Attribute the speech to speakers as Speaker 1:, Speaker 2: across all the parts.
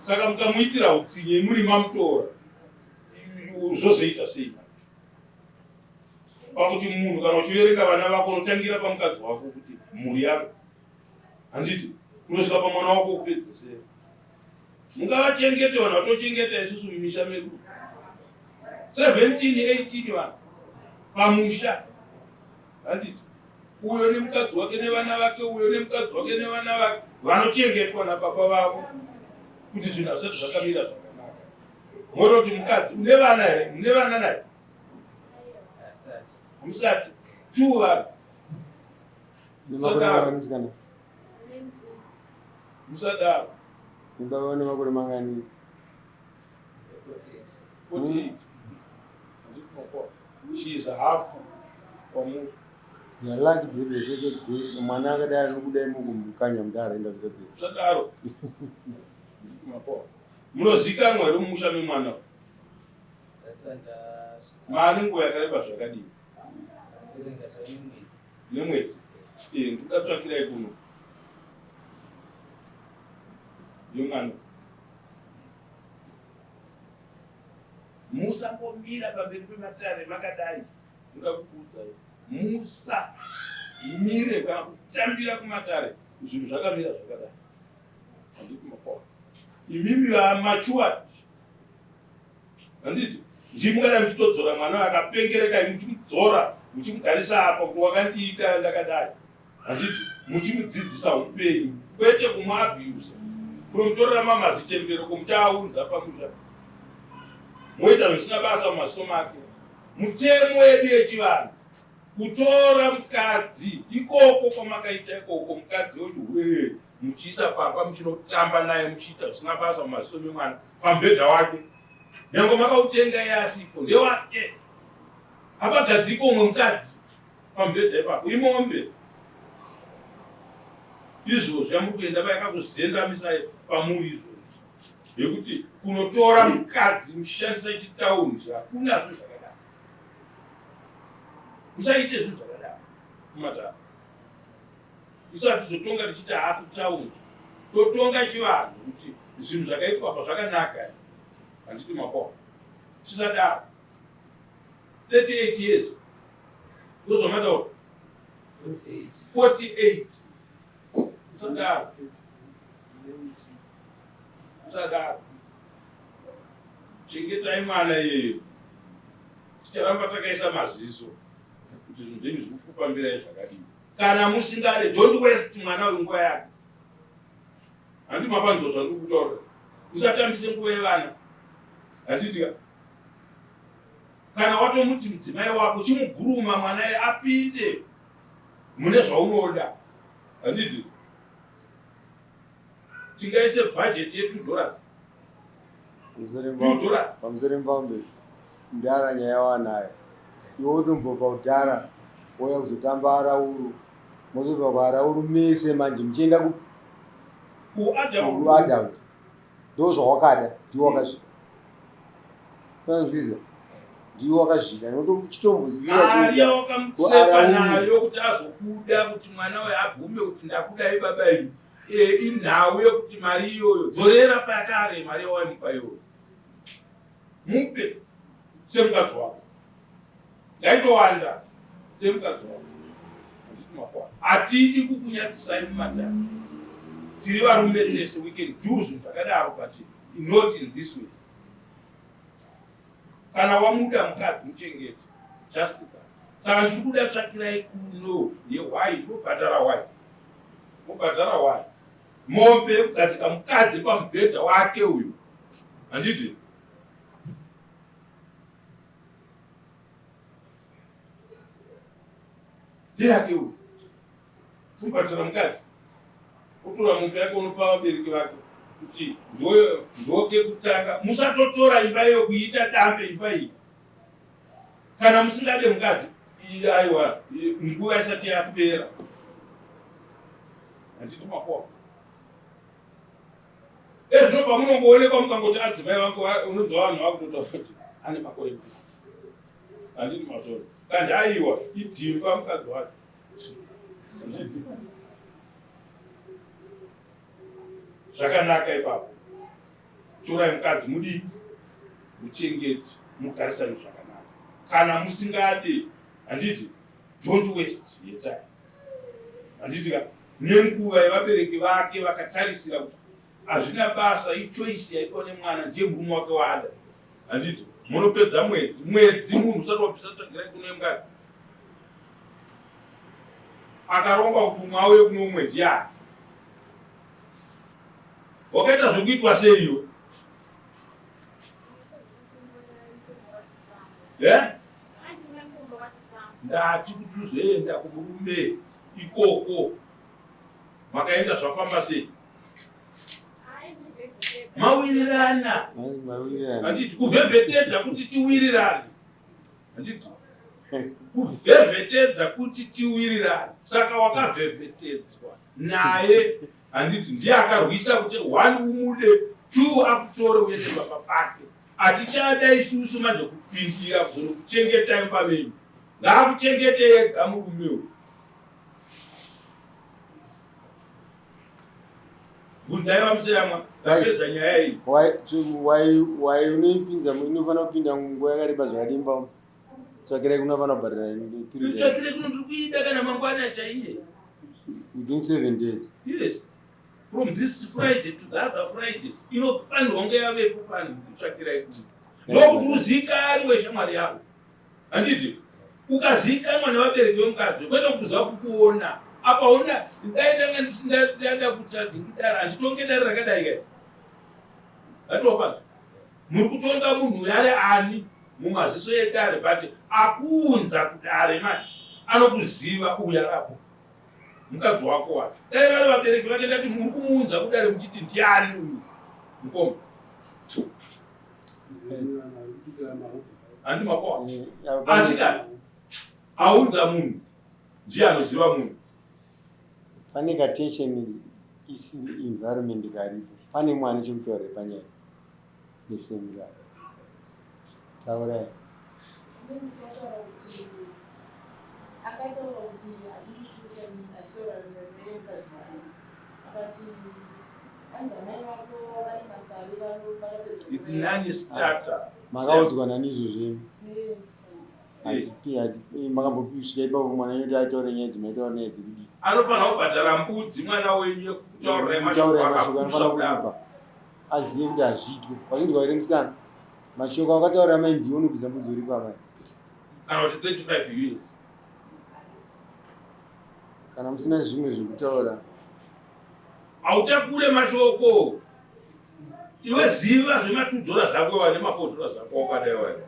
Speaker 1: saka mukamuitira utsinye muri mamutora zvozoita sei pakuti munhu kana uchiverenga vana vako unotangira pamukadzi wako kuti mhuri yako handiti unosvika pamwana wako kupedzisera mungavachengete vanhu vatochengeta isusu mumisha medu 17-18 vanhu pamusha handiti uyo nemukadzi wake nevana vake uyo nemukadzi wake nevana vake vanochengetwa nababa vavo kuti zvinhu hazvisati zvakamira zvakanaka mototi mukadzi une vana here mune vana naye musati 2 vanhu musadaro
Speaker 2: imba vane makore mangani
Speaker 1: 48 she is half kwamunhu
Speaker 2: yalaki dhebe mwana akadai nokudai mukumukanya muti araenda kuita dhebe
Speaker 1: musadaro munozikanwa here mumusha memwana maane nguva yakareba zvakadii nemwedzi ndikatsvakirai kuno yomwana musangomira pamberi pematare makadai ndikakukuudzai musamire kana kutambira kumatare zvinhu zvakamira zvakadai handiti mapawa imimi vamachuwa handiti ndimukadai muchitodzora mwana akapengereka muchimudzora muchimugarisa apa kuti wakandiita ndakadai handiti muchimudzidzisa upenyu kwete kumabhiusa kunomutorera mamazichembero kumuchaunza pamusha moita zvisina basa mumaziso make mutemo yedu yechivanhu kutora mukadzi ikoko kwamakaita ikoko mukadzi wechiurere muchiisa pamba muchinotamba naye muchiita zvisina basa mumaziso memwana pambedha wake nyange makautenga iye asipo ndewake hapagadziko umwe mukadzi pambedha ipapo imombe izvozvo yamuri kuenda payakakuzendamisa pamuri izvozvo yekuti kunotora mukadzi muchishandisa chitaundi hakuna zvinhu zvakadaro musaite zvinhu zvakadaro kumatara isati zotonga tichiti hakutaundi totonga chivanhu kuti zvinhu zvakaitwa pa zvakanaka handiti mapawa chisadaro 38 years ndozvamataura 48 musadaro musadaro chengetai mwana iyeyo ticharamba takaisa maziso kuti zvinhu zvenyu zviri kupambirai zvakadii kana musingade don't waste mwana uyu nguva yake handi mapanzo zvandiri kutaura musatambise nguva yevana handitika kana watomuti mudzimai wako chimuguruma mwana apinde mune zvaunoda handiti tingaise bhajeti ye$2
Speaker 2: pamuserembambe ndara nyaya wanayo iwe utombobva kudhara wouya kuzotamba arauru mozobva kuarauru mese manje muchienda kuadult ndo zvawakada ndiwo wakazvida anzwiza ndiwo wakazvida
Speaker 1: mari yawakamutsepa nayo kuti azokuda kuti mwana uyo abvume kuti ndakudai baba inu inhau yekuti mari iyoyo dzorera pakare mari yawaimupa iyoyo mupe semukadzi wako ndaitowanda semukadzi wako hatidi kukunyatsisai mumadhara tiri varume tese we can do zvinhu zvakadaro but not in this way kana wamuda mukadzi muchengete just that saka ndiri kuda tsvakirai kuno yewai mobhadhara wai mobhadhara wai mope kugadzika mukadzi pamubhedha wake uyu handiti ndeyake uyu mubhadhara mukadzi utora mupe yake unopa vabereki vake kuti ndoke kutanga musatotora imba iyo kuita dambe imba iyi kana musingade mukadzi aiwa nguva isati yapera handiti makoa ezvino pamunongoonekwa mukangoti adzimai vangu unonzwa vanhu vakutotaura kuti ane makore handiti masoro kandi aiwa idhimba mukadzi wake zvakanaka ipapo torai mukadzi mudii muchengeti mugarisane zvakanaka. Kana musingade handiti don't waste your time. Handiti nenguva yevabereki vake vakatarisira kuti hazvina basa, ichoisi yaitwa nemwana, ndiye murume wake waada. Handiti munopedza mwedzi munhu usati wapisa tsvagirai kuno mukadzi akaronga kuti umwe auye kuno umwe ndiani. Wakaita zvokuitwa seiyo? Ndati kuti uzoenda kumurume ikoko makaenda zvafamba sei? Mawirirana. Handiti kuvhevhetedza kuti tiwirirane. Handiti kuvhevhetedza kuti tiwirirane. Saka wakavhevhetedzwa naye. Handiti ndiye akarwisa kuti 1 umude 2 akutore uende baba pake. Atichada isusu manje kupindira kuzono kuchengeta imba menyu. Ngaakuchengete ega murume. Bvunzai vamuseyamwa tapedza nyaya iyi.
Speaker 2: Wai unoipinza inofanira kupinda nguva yakareba zvakadimba. Tsvakirai kunofanira kubharira
Speaker 1: tsvakirai kuno ndiri kuita kana mangwana chaiye.
Speaker 2: Within 7 days.
Speaker 1: Yes. From this Friday to the other Friday. Inofanirwa kunge yavepo panhu kutsvakirai kuno. Ndokuti uzikanwe shamwari yako. Handiti ukazikanwa nevabereki vemukadzi kwete kuziva kukuona. Apa una ndaida kuti ndingidara handitonge dare rakadai kai. Atopanza. Muri kutonga munhu yari ani mumaziso edare but akuunza kudare manje. Anokuziva uyarapo. Mukadzi wako wacho. Dai vari vabereki vake ndati muri kumuunza kudare muchiti ndiani uyu. Mukombe. Handi makoa. Asika. Aunza munhu. Ndiye anoziva munhu.
Speaker 2: Pane katension environment karipo. Pane mwana chimutaurire panyaya nesemura. Taurai.
Speaker 3: Akataura kuti achituka achitaura nemukadzi wake. Akati anza mai vako vari masari vanopedza.
Speaker 1: It's non-starter.
Speaker 2: Makaudzwa nanizvo zvenyu. Makambosvika ipapo mwana yedu ataure nyaya dzinoitaura nyaya dzekudii.
Speaker 1: Anofanira kubhadhara mbudzi mwana wenyu kutaurira mashoko akakusa kudapa.
Speaker 2: Azive kuti hazviitwe. Wakinzwa here musikana? Mashoko akataurira mai ndiwo unobvisa mbudzi uri pamai.
Speaker 1: Kana kuti 35 years.
Speaker 2: Kana musina zvimwe zvekutaura.
Speaker 1: Hautakure mashoko. Iwe ziva zvema$2 zako wane ma$4 zako wakadai wane.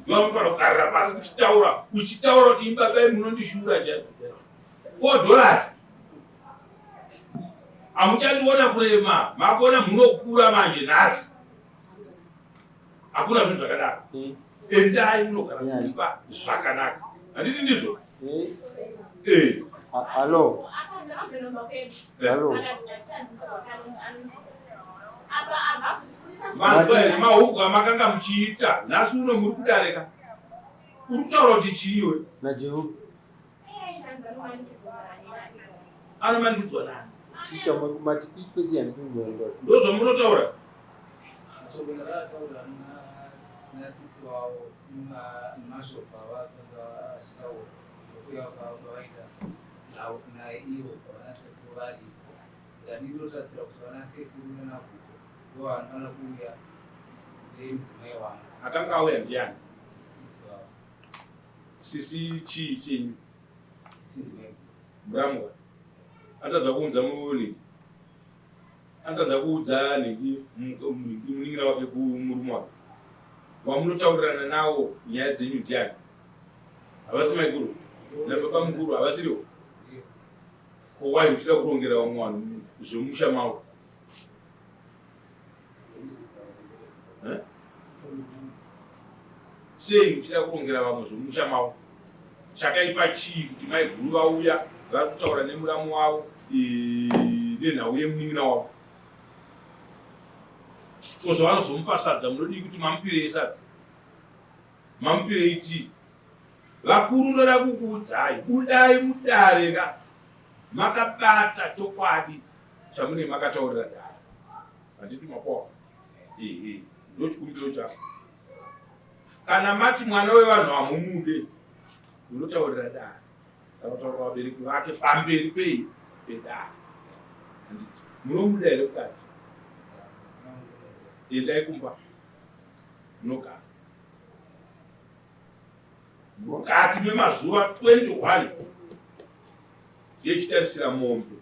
Speaker 1: Ndoamupana kukarira pasi uchitaura kuti imba bai munondishura njani. $4. Hamuchandiona kurema, makuona munokura manje nhasi. Hakuna zvinhu zvakadaro. Endai munogara kuimba zvakanaka. Handiti ndizvo?
Speaker 2: Hello. Hello.
Speaker 1: Mazwa mahungu amakanga muchiita nhasi uno muri kudarika. Uri kutaura kuti chiiwe.
Speaker 2: Najehu.
Speaker 1: Anomanikidzwa nani?
Speaker 2: Chicha mati kwesi yanditinzwa.
Speaker 1: Ndozvamunotaura?
Speaker 4: Mashoko ndakataura nasisi wavo mashoko avakanga achitaura ndokuya vakanga vaita naivo vanasekuru varipo. Ngati inotarisira kuti vanasekuru nenakuko ndo vanofana kuuya nemudzimai wangu.
Speaker 1: Akanga auya ndiani?
Speaker 4: Sisi wavo.
Speaker 1: Sisi chii chenyu?
Speaker 4: Sisi ndimegu.
Speaker 1: Mramwa. Atadza kuunza muoni. Atadza kuudza niki muningira wake kumurume wake. Wamunotaurirana nawo nyaya dzenyu ndiani? Havasi maikuru? Nababa mukuru havasiriwo? Ko wai muchida kurongera vamwe vanhu zvomusha mavo? Sei muchida kurongera vamwe zvomusha mavo? Chakaipa chii kuti maiguru vauya vari kutaura nemuramu wavo nenhau yemunin'ina wavo? Kozvavanozomupa sadza munodii kuti mamupirei sadza? Mamupirei tii? Vakuru ndoda kukuudzai, budai mudare ka makabata chokwadi chamune makataurira dare. Handiti mapofu. ndochikumbiro chako. Kana mati mwana wevanhu hamumude, munotaurira dare, kana kutaura vabereki vake pamberi pedare. Munomuda here mukati? Endai kumba munogara. Mukati memazuva 21 yechitarisira mombe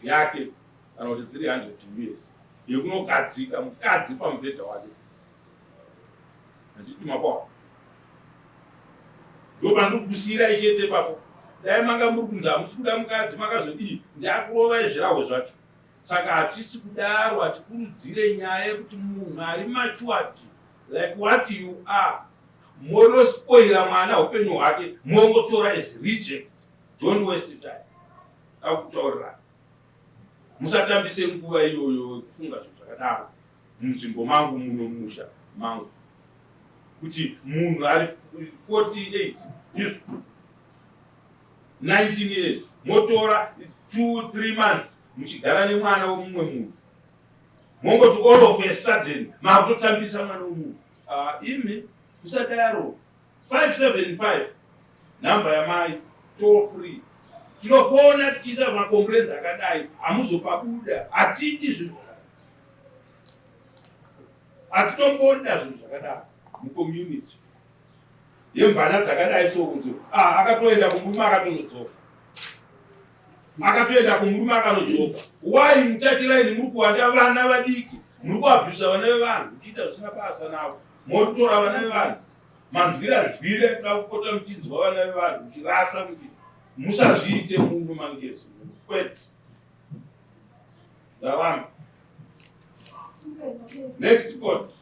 Speaker 1: yake kana kuti 300 years yekunogadzika mukadzi pamubhedha wake. Handiti mapawa ndo pandikukusiyira chete papo. Dai manga muri kunzi hamusi kuda mukadzi makazodii ndakurovai zvirahwe zvacho. Saka hatisi kudaro, hatikurudzire nyaya yekuti munhu ari machuati like what you are monospoira mwana upenyu hwake, mongotora as reject. Don't waste time. Akutaurira musatambise nguva iyoyo kufunga zvinhu zvakadaro munzvimbo mangu muno musha mangu, kuti munhu ari 48 years 19 years motora 2-3 months muchigara nemwana womumwe munhu, mongoti all of a sudden makutotambisa mwana womunhu. Imi musadaro. 575 namba yamai toll free. Tinofona tichiisa macomplaints akadai, hamuzopabuda. Hatidi zvinhu zvakadai, hatitomboda zvinhu zvakadai mucommunity yemvana dzakadai sokunzi akatoenda kumurume akatonodzoka, akatoenda kumurume akanodzoka. Why mutachiraini muri kuwanda vana vadiki, muri kuabhusa vana vevanhu, muchiita zvisina basa navo, motora vana vevanhu manzwira kuda kupota muchinzwa vana vevanhu muchirasa muchi musazviite munhu mangezi kwete. Ndarama. Next quote.